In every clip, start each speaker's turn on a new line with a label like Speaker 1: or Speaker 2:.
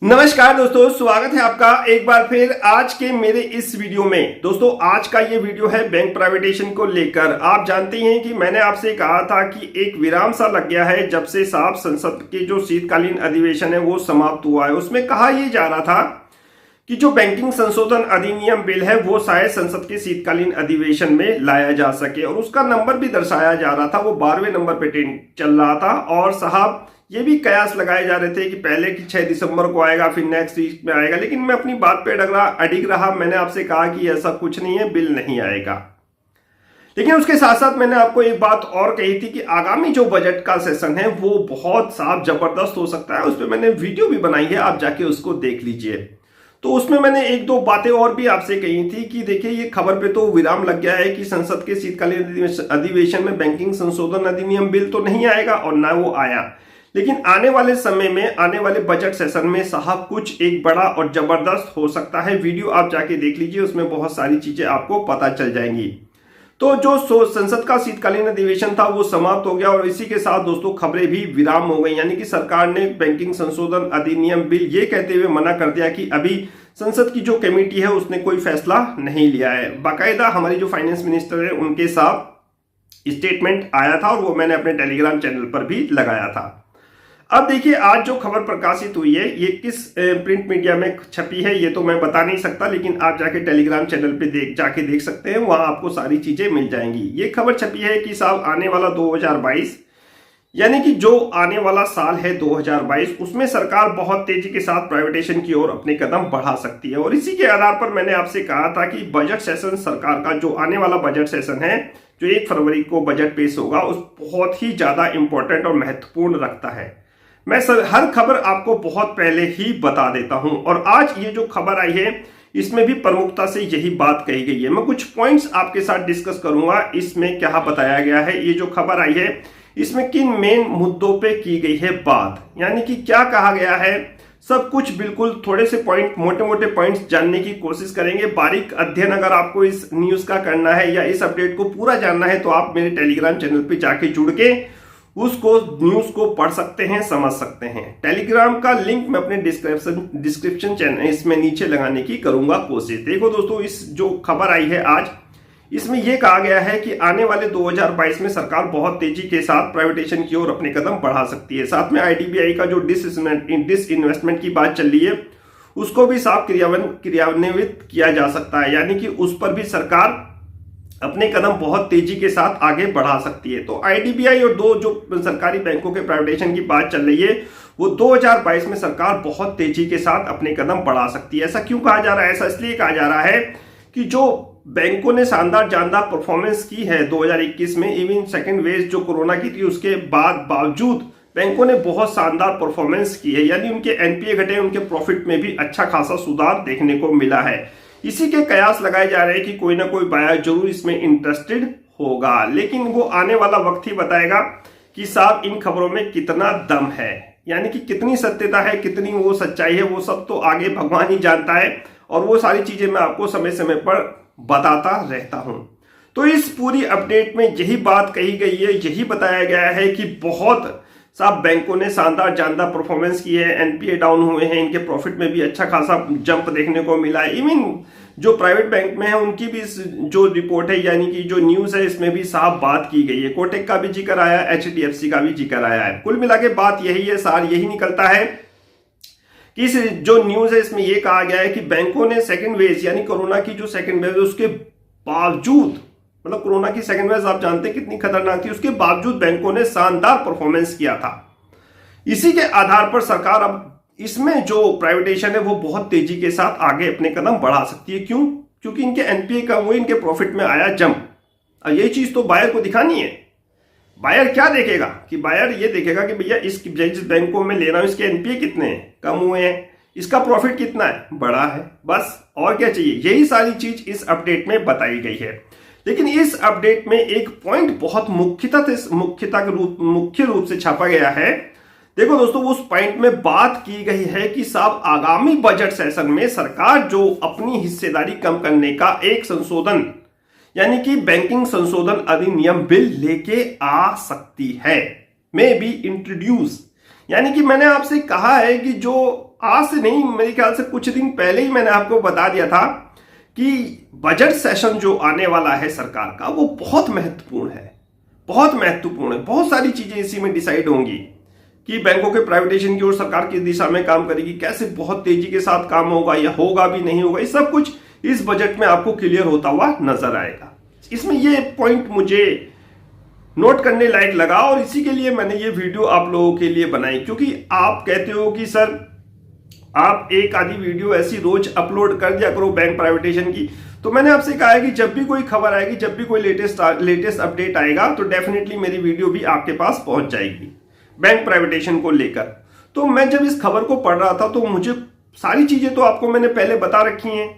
Speaker 1: नमस्कार दोस्तों, स्वागत है आपका एक बार फिर आज के मेरे इस वीडियो में। दोस्तों आज का ये वीडियो है बैंक प्राइवेटाइजेशन को लेकर। आप जानते हैं कि मैंने आपसे कहा था कि एक विराम सा लग गया है जब से साहब संसद के जो शीतकालीन अधिवेशन है वो समाप्त हुआ है। उसमें कहा यह जा रहा था कि जो बैंकिंग संशोधन अधिनियम बिल है वो शायद संसद के शीतकालीन अधिवेशन में लाया जा सके, और उसका नंबर भी दर्शाया जा रहा था, वो 12वें नंबर पे चल रहा था। और साहब ये भी कयास लगाए जा रहे थे कि पहले की 6 दिसंबर को आएगा, फिर नेक्स्ट वीक में आएगा, लेकिन मैं अपनी बात पे अडिग रहा। मैंने आपसे कहा कि ऐसा कुछ नहीं है, बिल नहीं आएगा। लेकिन उसके साथ साथ मैंने आपको एक बात और कही थी कि आगामी जो बजट का सेशन है वो बहुत साफ जबरदस्त हो सकता है। उस पर मैंने वीडियो भी बनाई है, आप जाके उसको देख लीजिए। तो उसमें मैंने एक दो बातें और भी आपसे कही थी कि देखिए ये खबर पे तो विराम लग गया है कि संसद के शीतकालीन अधिवेशन में बैंकिंग संशोधन अधिनियम बिल तो नहीं आएगा, और ना वो आया। लेकिन आने वाले समय में, आने वाले बजट सेशन में साहब कुछ एक बड़ा और जबरदस्त हो सकता है। वीडियो आप जाके देख लीजिए, उसमें बहुत सारी चीजें आपको पता चल जाएंगी। तो जो संसद का शीतकालीन अधिवेशन था वो समाप्त हो गया, और इसी के साथ दोस्तों खबरें भी विराम हो गई। यानी कि सरकार ने बैंकिंग संशोधन अधिनियम बिल ये कहते हुए मना कर दिया कि अभी संसद की जो कमेटी है उसने कोई फैसला नहीं लिया है। बाकायदा हमारी जो फाइनेंस मिनिस्टर है उनके साथ स्टेटमेंट आया था, और वो मैंने अपने टेलीग्राम चैनल पर भी लगाया था। अब देखिए आज जो खबर प्रकाशित हुई है ये किस प्रिंट मीडिया में छपी है ये तो मैं बता नहीं सकता, लेकिन आप जाके टेलीग्राम चैनल पे जाके देख सकते हैं, वहां आपको सारी चीजें मिल जाएंगी। ये खबर छपी है कि साहब आने वाला 2022 यानी कि जो आने वाला साल है 2022 उसमें सरकार बहुत तेजी के साथ प्राइवेटाइजेशन की ओर अपने कदम बढ़ा सकती है। और इसी के आधार पर मैंने आपसे कहा था कि बजट सेशन सरकार का जो आने वाला बजट सेशन है जो 1 फरवरी को बजट पेश होगा उस बहुत ही ज्यादा इंपॉर्टेंट और महत्वपूर्ण रखता है। मैं हर खबर आपको बहुत पहले ही बता देता हूं, और आज ये जो खबर आई है इसमें भी प्रमुखता से यही बात कही गई है। मैं कुछ पॉइंट्स आपके साथ डिस्कस करूंगा इसमें क्या बताया गया है। ये जो खबर आई है इसमें किन मेन मुद्दों पे की गई है बात, यानी कि क्या कहा गया है, सब कुछ बिल्कुल थोड़े से पॉइंट, मोटे मोटे पॉइंट्स जानने की कोशिश करेंगे। बारीक अध्ययन अगर आपको इस न्यूज का करना है या इस अपडेट को पूरा जानना है तो आप मेरे टेलीग्राम चैनल पे जाके जुड़ के उसको न्यूज को पढ़ सकते हैं, समझ सकते हैं। टेलीग्राम का लिंक मैं अपने डिस्क्रिप्शन चैनल इसमें नीचे लगाने की करूंगा कोशिश। देखो दोस्तों, इस जो खबर आई है आज इसमें यह कहा गया है कि आने वाले 2022 में सरकार बहुत तेजी के साथ प्राइवेटाइजेशन की ओर अपने कदम बढ़ा सकती है। साथ में आईडीबीआई का जो डिसइन्वेस्टमेंट की बात चल रही है उसको भी साफ क्रियान्वित किया जा सकता है, यानी कि उस पर भी सरकार अपने कदम बहुत तेजी के साथ आगे बढ़ा सकती है। तो आईडीबीआई और दो जो सरकारी बैंकों के प्राइवेटाइजेशन की बात चल रही है वो 2022 में सरकार बहुत तेजी के साथ अपने कदम बढ़ा सकती है। ऐसा क्यों कहा जा रहा है? ऐसा इसलिए कहा जा रहा है कि जो बैंकों ने शानदार परफॉर्मेंस की है 2021 में, इवन सेकेंड वेव जो कोरोना की थी उसके बावजूद बैंकों ने बहुत शानदार परफॉर्मेंस की है। यानी उनके एनपीए घटे, उनके प्रॉफिट में भी अच्छा खासा सुधार देखने को मिला है। इसी के कयास लगाए जा रहे हैं कि कोई ना कोई बायर जरूर इसमें इंटरेस्टेड होगा, लेकिन वो आने वाला वक्त ही बताएगा कि साहब इन खबरों में कितना दम है, यानी कि कितनी सत्यता है, कितनी वो सच्चाई है, वो सब तो आगे भगवान ही जानता है। और वो सारी चीजें मैं आपको समय समय पर बताता रहता हूं। तो इस पूरी अपडेट में यही बात कही गई है, यही बताया गया है कि बहुत साहब बैंकों ने शानदार परफॉर्मेंस की है, एनपीए डाउन हुए हैं, इनके प्रॉफिट में भी अच्छा खासा जंप देखने को मिला है। इवन जो प्राइवेट बैंक में है उनकी भी जो रिपोर्ट है, यानी कि जो न्यूज है इसमें भी साफ बात की गई है। कोटक का भी जिक्र आया, एचडीएफसी का भी जिक्र आया है। कुल मिला के बात यही है, सार यही निकलता है कि इस जो न्यूज है इसमें यह कहा गया है कि बैंकों ने सेकेंड वेव यानी कोरोना की जो सेकेंड वेव है उसके बावजूद, मतलब कोरोना की सेकेंड वेव आप जानते हैं कितनी खतरनाक थी, उसके बावजूद बैंकों ने शानदार परफॉर्मेंस किया था। इसी के आधार पर सरकार अब इसमें जो प्राइवेटाइजेशन है वो बहुत तेजी के साथ आगे अपने कदम बढ़ा सकती है। क्यों? क्योंकि इनके एनपीए कम हुए, इनके प्रॉफिट में आया जंप। अब यही चीज तो बायर को दिखानी है। बायर क्या देखेगा कि बायर ये देखेगा कि भैया इस जिस बैंकों में ले रहा हूं इसके एनपीए कितने हैं, कम हुए हैं, इसका प्रॉफिट कितना है, बड़ा है, बस और क्या चाहिए। यही सारी चीज इस अपडेट में बताई गई है। लेकिन इस अपडेट में एक पॉइंट बहुत मुख्य रूप से छापा गया है। देखो दोस्तों, उस पॉइंट में बात की गई है कि साहब आगामी बजट सेशन में सरकार जो अपनी हिस्सेदारी कम करने का एक संशोधन यानी कि बैंकिंग संशोधन अधिनियम बिल लेके आ सकती है, मे बी इंट्रोड्यूस, यानी कि मैंने आपसे कहा है कि जो आज से नहीं, मेरे ख्याल से कुछ दिन पहले ही मैंने आपको बता दिया था कि बजट सेशन जो आने वाला है सरकार का, वो बहुत महत्वपूर्ण है, बहुत महत्वपूर्ण है। बहुत सारी चीजें इसी में डिसाइड होंगी कि बैंकों के प्राइवेटाइजेशन की ओर सरकार किस दिशा में काम करेगी, कैसे बहुत तेजी के साथ काम होगा या होगा भी नहीं होगा, ये सब कुछ इस बजट में आपको क्लियर होता हुआ नजर आएगा। इसमें ये पॉइंट मुझे नोट करने लायक लगा और इसी के लिए मैंने ये वीडियो आप लोगों के लिए बनाई, क्योंकि आप कहते हो कि सर आप एक आधी वीडियो ऐसी रोज अपलोड कर दिया करो बैंक प्राइवेटाइजेशन की। तो मैंने आपसे कहा है कि जब भी कोई खबर आएगी, जब भी कोई लेटेस्ट अपडेट आएगा तो डेफिनेटली मेरी वीडियो भी आपके पास पहुंच जाएगी बैंक प्राइवेटाइजेशन को लेकर। तो मैं जब इस खबर को पढ़ रहा था तो मुझे सारी चीजें तो आपको मैंने पहले बता रखी हैं,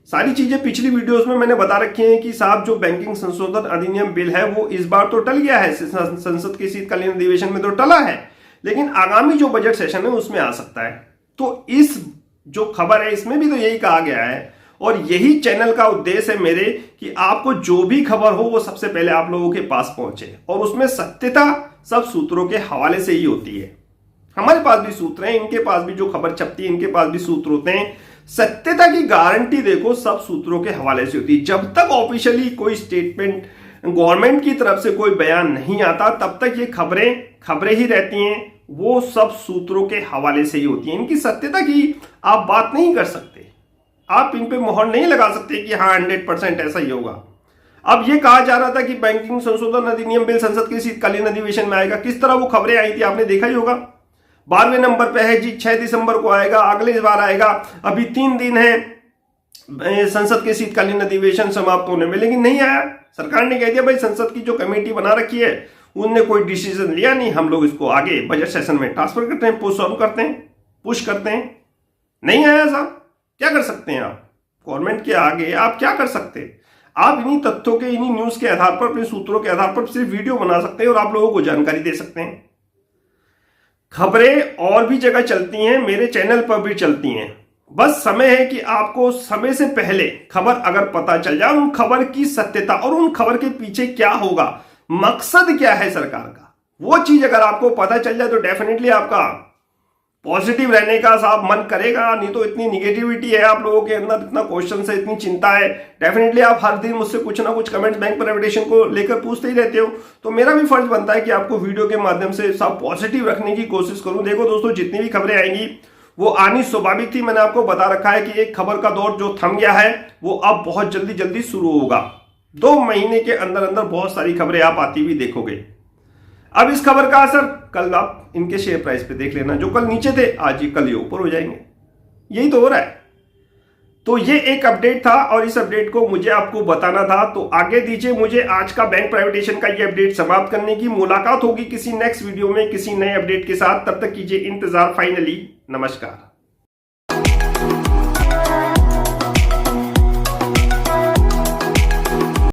Speaker 1: सारी चीजें पिछली वीडियोस में मैंने बता रखी हैं कि साहब जो बैंकिंग संशोधन अधिनियम बिल है वो इस बार तो टल गया है, संसद के शीतकालीन अधिवेशन में तो टला है, लेकिन आगामी जो बजट सेशन है उसमें आ सकता है। तो इस जो खबर है इसमें भी तो यही कहा गया है और यही चैनल का उद्देश्य है मेरे कि आपको जो भी खबर हो वो सबसे पहले आप लोगों के पास पहुंचे, और उसमें सत्यता सब सूत्रों के हवाले से ही होती है। हमारे पास भी सूत्र हैं, इनके पास भी जो खबर छपती है इनके पास भी सूत्र होते हैं। सत्यता की गारंटी देखो सब सूत्रों के हवाले से होती है। जब तक ऑफिशियली कोई स्टेटमेंट गवर्नमेंट की तरफ से कोई बयान नहीं आता तब तक ये खबरें ही रहती हैं, वो सब सूत्रों के हवाले से ही होती है। इनकी सत्यता की आप बात नहीं कर सकते, आप इन पे मोहर नहीं लगा सकते कि हाँ 100% ऐसा ही होगा। अब ये कहा जा रहा था कि बैंकिंग संशोधन अधिनियम बिल संसद के शीतकालीन अधिवेशन में आएगा, किस तरह वो खबरें आई थी आपने देखा ही होगा। 12वें नंबर पे है जी, 6 दिसंबर को आएगा, अगले बार आएगा, अभी 3 दिन है संसद के शीतकालीन अधिवेशन समाप्त होने में, लेकिन नहीं आया। सरकार ने कह दिया भाई संसद की जो कमेटी बना रखी है उनने कोई डिसीजन लिया नहीं, हम लोग इसको आगे बजट सेशन में ट्रांसफर करते हैं, पुश करते हैं। नहीं आया साहब, क्या कर सकते हैं आप गवर्नमेंट के आगे, आप क्या कर सकते हैं? आप इन्हीं तथ्यों के, इन्हीं न्यूज के आधार पर, अपने सूत्रों के आधार पर सिर्फ वीडियो बना सकते हैं और आप लोगों को जानकारी दे सकते हैं। खबरें और भी जगह चलती हैं, मेरे चैनल पर भी चलती हैं, बस समय है कि आपको समय से पहले खबर अगर पता चल जाए, उन खबर की सत्यता और उन खबर के पीछे क्या होगा, मकसद क्या है सरकार का, वो चीज अगर आपको पता चल जाए तो डेफिनेटली आपका पॉजिटिव रहने का साहब मन करेगा। नहीं तो इतनी निगेटिविटी है आप लोगों के अंदर, इतना क्वेश्चन है, इतनी चिंता है, डेफिनेटली आप हर दिन मुझसे कुछ ना कुछ कमेंट्स बैंक प्राइवेटाइजेशन को लेकर पूछते ही रहते हो। तो मेरा भी फर्ज बनता है कि आपको वीडियो के माध्यम से सब पॉजिटिव रखने की कोशिश करूं। देखो दोस्तों, जितनी भी खबरें आएंगी वो आनी स्वाभाविक थी। मैंने आपको बता रखा है कि एक खबर का दौर जो थम गया है वो अब बहुत जल्दी शुरू होगा। 2 महीने के अंदर अंदर बहुत सारी खबरें आप आती हुई देखोगे। अब इस खबर का असर कल आप इनके शेयर प्राइस पे देख लेना, जो कल नीचे थे आज ही कल ये ऊपर हो जाएंगे, यही तो हो रहा है। तो ये एक अपडेट था और इस अपडेट को मुझे आपको बताना था। तो आगे दीजिए मुझे आज का बैंक प्राइवेटाइजेशन का ये अपडेट समाप्त करने की। मुलाकात होगी किसी नेक्स्ट वीडियो में किसी नए अपडेट के साथ, तब तक कीजिए इंतजार। फाइनली नमस्कार।